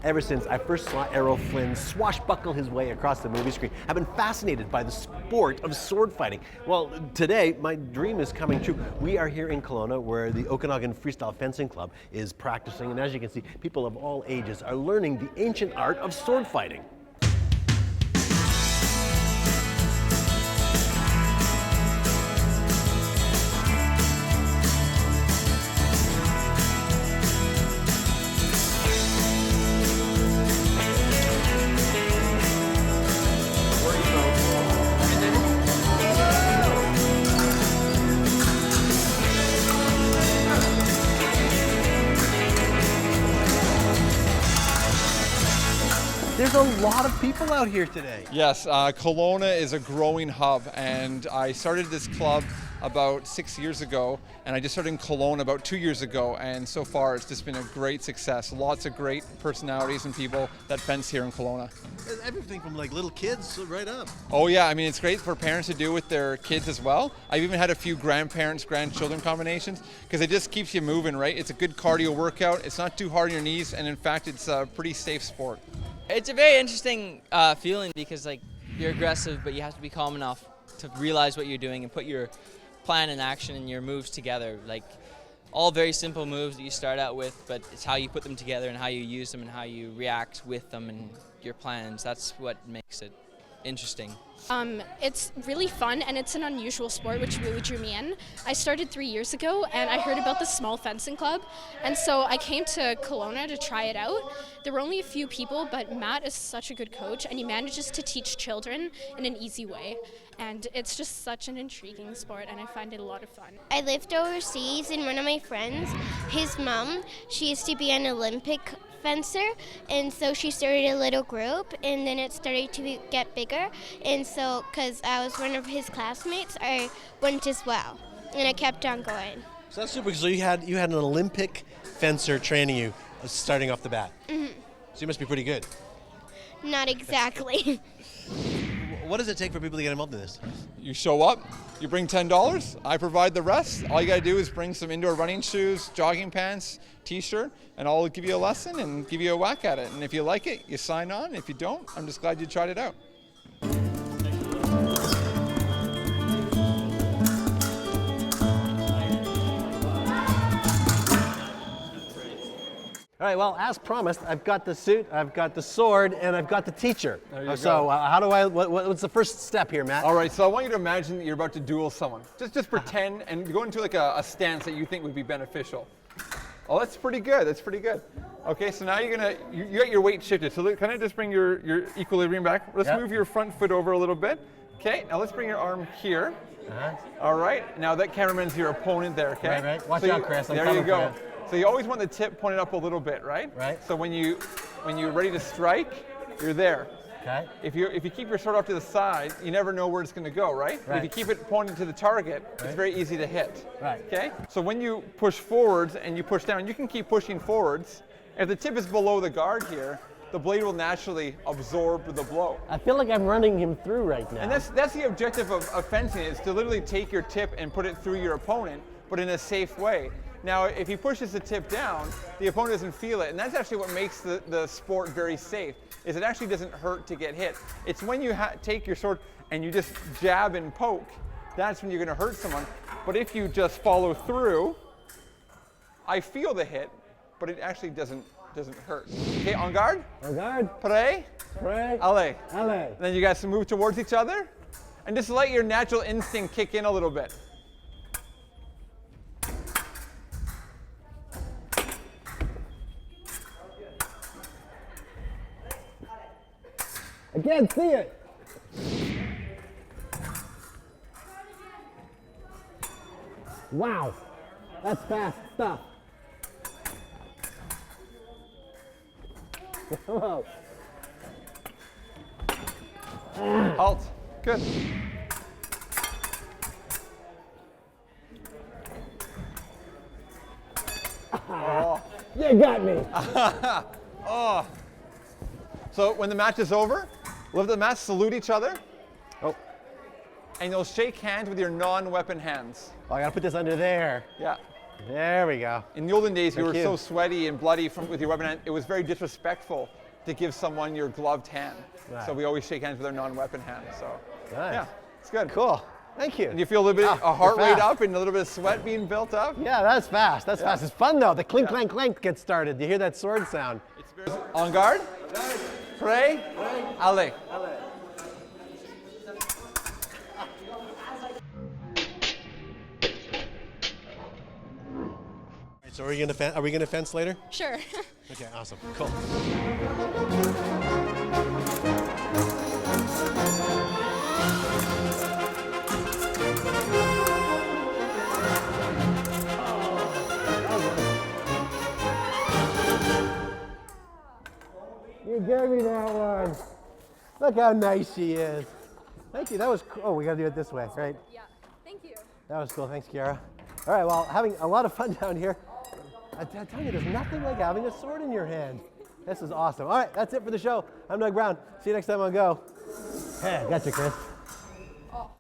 Ever since I first saw Errol Flynn swashbuckle his way across the movie screen, I've been fascinated by the sport of sword fighting. Well, today, my dream is coming true. We are here in Kelowna, where the Okanagan Freestyle Fencing Club is practicing, and as you can see, people of all ages are learning the ancient art of sword fighting. There's a lot of people out here today. Yes, Kelowna is a growing hub, and I started this club about 6 years ago, and I just started in Kelowna about 2 years ago, and so far it's just been a great success. Lots of great personalities and people that fence here in Kelowna. Everything from like little kids right up. Oh yeah, I mean it's great for parents to do with their kids as well. I've even had a few grandparents, grandchildren combinations, because it just keeps you moving, right? It's a good cardio workout, it's not too hard on your knees, and in fact it's a pretty safe sport. It's a very interesting feeling because like you're aggressive, but you have to be calm enough to realize what you're doing and put your plan in action and your moves together. Like all very simple moves that you start out with, but it's how you put them together and how you use them and how you react with them and your plans. That's what makes it interesting. It's really fun and it's an unusual sport which really drew me in. I started 3 years ago and I heard about the small fencing club, and so I came to Kelowna to try it out. There were only a few people, but Matt is such a good coach and he manages to teach children in an easy way, and it's just such an intriguing sport and I find it a lot of fun. I lived overseas, and one of my friends, his mom, she used to be an Olympic fencer, and so she started a little group, and then it started to get bigger, and so because I was one of his classmates, I went as well, and I kept on going. So that's super. So you had an Olympic fencer training you starting off the bat. Mm-hmm. So you must be pretty good. Not exactly. What does it take for people to get involved in this? You show up, you bring $10, I provide the rest. All you gotta do is bring some indoor running shoes, jogging pants, t-shirt, and I'll give you a lesson and give you a whack at it. And if you like it, you sign on. If you don't, I'm just glad you tried it out. All right, well, as promised, I've got the suit, I've got the sword, and I've got the teacher. So how do what's the first step here, Matt? All right, so I want you to imagine that you're about to duel someone. Just pretend and go into like a stance that you think would be beneficial. Oh, that's pretty good, that's pretty good. Okay, so now you got your weight shifted. So kind of just bring your equilibrium back. Let's move your front foot over a little bit. Okay, now let's bring your arm here. All right, now that cameraman's your opponent there, okay? Right. Watch out, Chris. There you go. So you always want the tip pointed up a little bit, right? Right. So when you're ready to strike, you're there. Okay. If you keep your sword off to the side, you never know where it's going to go, right? But if you keep it pointed to the target, it's very easy to hit. Right. Okay? So when you push forwards and you push down, you can keep pushing forwards. If the tip is below the guard here, the blade will naturally absorb the blow. I feel like I'm running him through right now. And that's the objective of fencing, is to literally take your tip and put it through your opponent, but in a safe way. Now, if he pushes the tip down, the opponent doesn't feel it, and that's actually what makes the sport very safe, is it actually doesn't hurt to get hit. It's when you take your sword and you just jab and poke, that's when you're going to hurt someone. But if you just follow through, I feel the hit, but it actually doesn't hurt. Okay, en garde? En garde. Prêt? Prêt. Allez. Allez. Then you guys move towards each other, and just let your natural instinct kick in a little bit. I can't see it. Wow, that's fast stuff. Halt. Good. Oh. You got me. Oh. So when the match is over, we'll have the match salute each other. Oh. And you'll shake hands with your non-weapon hands. Oh, I gotta put this under there. Yeah. There we go. In the olden days, you Thank were you. so sweaty and bloody with your weapon hand, it was very disrespectful to give someone your gloved hand. Right. So we always shake hands with our non-weapon hand. So Nice. yeah, it's good. Cool. Thank you. And you feel a little bit, a heart you're rate fast. up and a little bit of sweat being built up. Yeah, that's fast. That's fast. It's fun though. The clink, clank, clank gets started. You hear that sword sound? En garde. Prêt. Allez. So are we gonna fence later? Sure. Okay, awesome. Cool. You gave me that one. Look how nice she is. Thank you. That was cool. Oh, we gotta do it this way, right? Yeah. Thank you. That was cool. Thanks, Kiara. All right, well, having a lot of fun down here. I tell you, there's nothing like having a sword in your hand. This is awesome. All right, that's it for the show. I'm Doug Brown. See you next time on Go. Hey, gotcha, Chris.